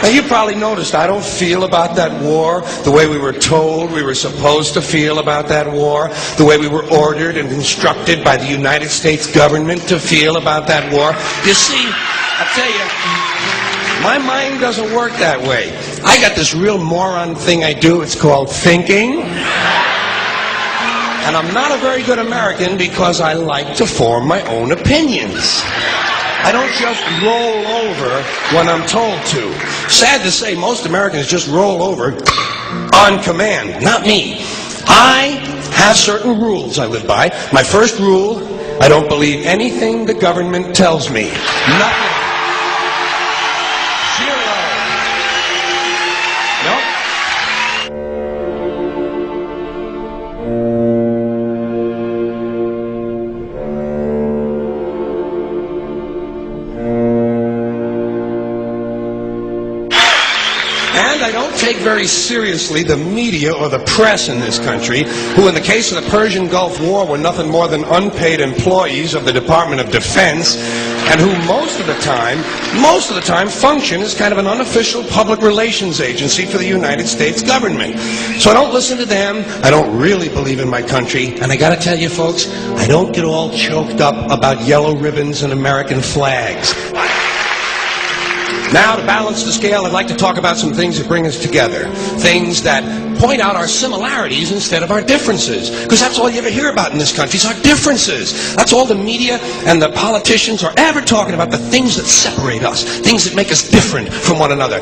Now, you probably noticed I don't feel about that war the way we were told we were supposed to feel about that war, the way we were ordered and instructed by the United States government to feel about that war. You see, I tell you, my mind doesn't work that way. I got this real moron thing I do. It's called thinking. And I'm not a very good American because I like to form my own opinions. I don't just roll over when I'm told to. Sad to say, most Americans just roll over on command. Not me. I have certain rules I live by. My first rule, I don't believe anything the government tells me. Nothing. Zero. Nope. I don't take very seriously the media or the press in this country, who in the case of the Persian Gulf War were nothing more than unpaid employees of the Department of Defense, and who most of the time function as kind of an unofficial public relations agency for the United States government. So I don't listen to them. I don't really believe in my country. And I gotta tell you folks, I don't get all choked up about yellow ribbons and American flags. Now, to balance the scale, I'd like to talk about some things that bring us together. Things that point out our similarities instead of our differences. Because that's all you ever hear about in this country is our differences. That's all the media and the politicians are ever talking about, the things that separate us, things that make us different from one another.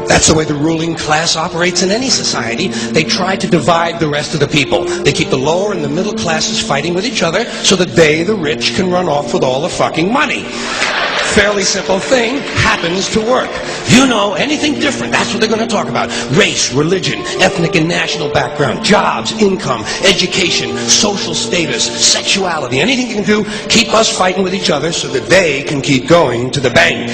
That's the way the ruling class operates in any society. They try to divide the rest of the people. They keep the lower and the middle classes fighting with each other so that they, the rich, can run off with all the fucking money. Fairly simple thing, happens to work. You know, anything different, that's what they're going to talk about. Race, religion, ethnic and national background, jobs, income, education, social status, sexuality, anything you can do, keep us fighting with each other so that they can keep going to the bank.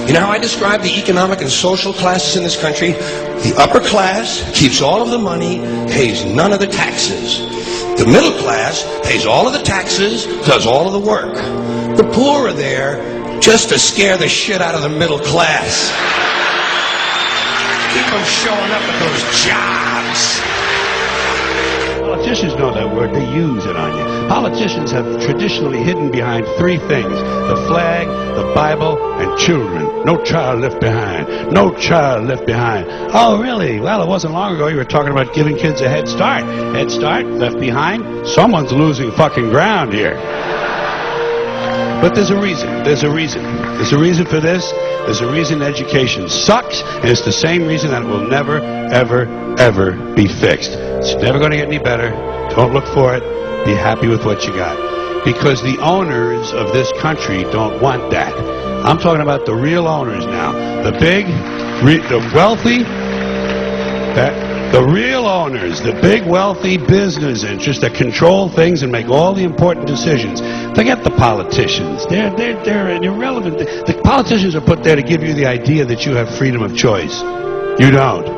You know how I describe the economic and social classes in this country? The upper class keeps all of the money, pays none of the taxes. The middle class pays all of the taxes, does all of the work. The poor are there just to scare the shit out of the middle class. Keep them showing up at those jobs. Politicians know that word. They use it on you. Politicians have traditionally hidden behind three things: the flag, the Bible, and children. No child left behind. No child left behind. Oh, really? Well, it wasn't long ago you were talking about giving kids a head start. Head start? Left behind? Someone's losing fucking ground here. But there's a reason. There's a reason. There's a reason for this. There's a reason education sucks, and it's the same reason that it will never, ever, ever be fixed. It's never going to get any better. Don't look for it. Be happy with what you got. Because the owners of this country don't want that. I'm talking about the real owners now. The big, the wealthy, the real owners, the big wealthy business interests that control things and make all the important decisions. Forget the politicians. They're irrelevant. The politicians are put there to give you the idea that you have freedom of choice. You don't.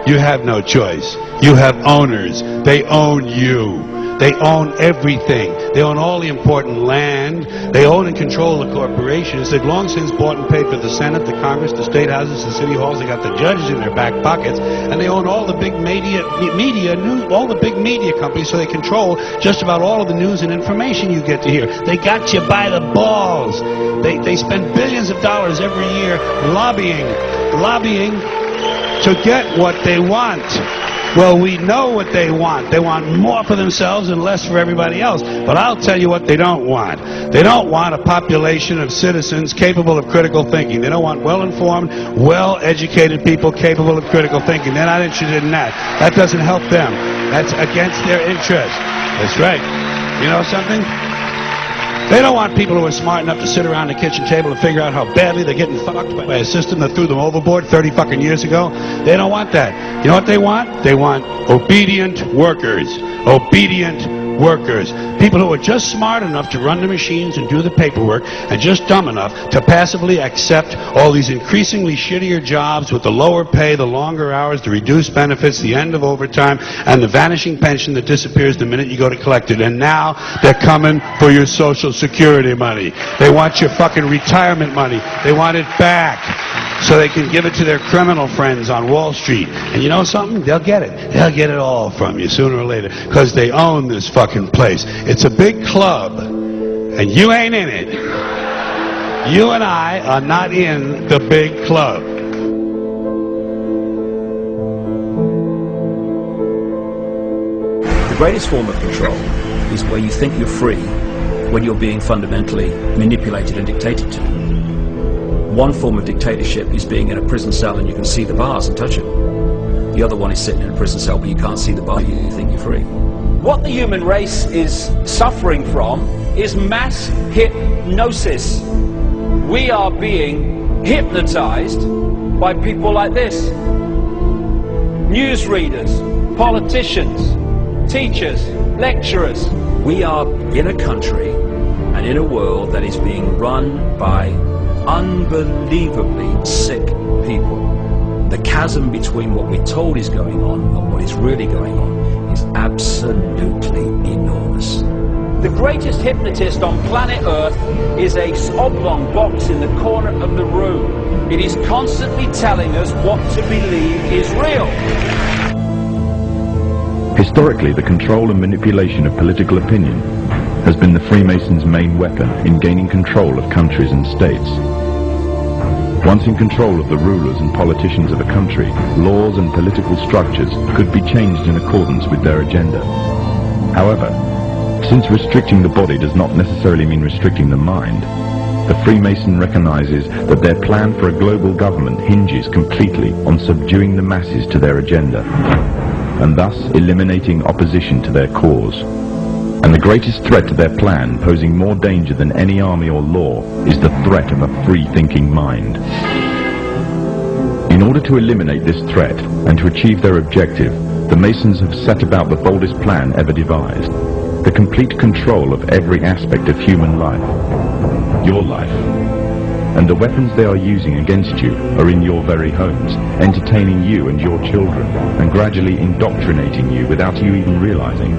You have no choice. You have owners. They own you. They own everything. They own all the important land. They own and control the corporations. They've long since bought and paid for the Senate, the Congress, the state houses, the city halls. They got the judges in their back pockets, and they own all the big media news, all the big media companies. So they control just about all of the news and information you get to hear. They got you by the balls. They spend billions of dollars every year lobbying to get what they want. Well, we know what they want. They want more for themselves and less for everybody else. But I'll tell you what they don't want. They don't want a population of citizens capable of critical thinking. They don't want well-informed, well-educated people capable of critical thinking. They're not interested in that. That doesn't help them. That's against their interest. That's right. You know something? They don't want people who are smart enough to sit around the kitchen table and figure out how badly they're getting fucked by a system that threw them overboard 30 fucking years ago. They don't want that. You know what they want? They want obedient workers. Obedient workers, people who are just smart enough to run the machines and do the paperwork and just dumb enough to passively accept all these increasingly shittier jobs with the lower pay, the longer hours, the reduced benefits, the end of overtime, and the vanishing pension that disappears the minute you go to collect it. And now they're coming for your Social Security money. They want your fucking retirement money. They want it back so they can give it to their criminal friends on Wall Street. And you know something? They'll get it. They'll get it all from you sooner or later because they own this fucking place. It's a big club and you ain't in it. You and I are not in the big club. The greatest form of control is where you think you're free when you're being fundamentally manipulated and dictated to. One form of dictatorship is being in a prison cell and you can see the bars and touch them. The other one is sitting in a prison cell but you can't see the bar, you think you're free. What the human race is suffering from is mass hypnosis. We are being hypnotized by people like this. Newsreaders, politicians, teachers, lecturers. We are in a country and in a world that is being run by unbelievably sick people. The chasm between what we're told is going on and what is really going on is absolutely enormous. The greatest hypnotist on planet Earth is a oblong box in the corner of the room. It is constantly telling us what to believe is real. Historically, the control and manipulation of political opinion has been the Freemasons' main weapon in gaining control of countries and states. Once in control of the rulers and politicians of a country, laws and political structures could be changed in accordance with their agenda. However, since restricting the body does not necessarily mean restricting the mind, the Freemason recognizes that their plan for a global government hinges completely on subduing the masses to their agenda, and thus eliminating opposition to their cause. And the greatest threat to their plan, posing more danger than any army or law, is the threat of a free-thinking mind. In order to eliminate this threat and to achieve their objective, the Masons have set about the boldest plan ever devised: the complete control of every aspect of human life, your life. And the weapons they are using against you are in your very homes, entertaining you and your children, and gradually indoctrinating you without you even realizing.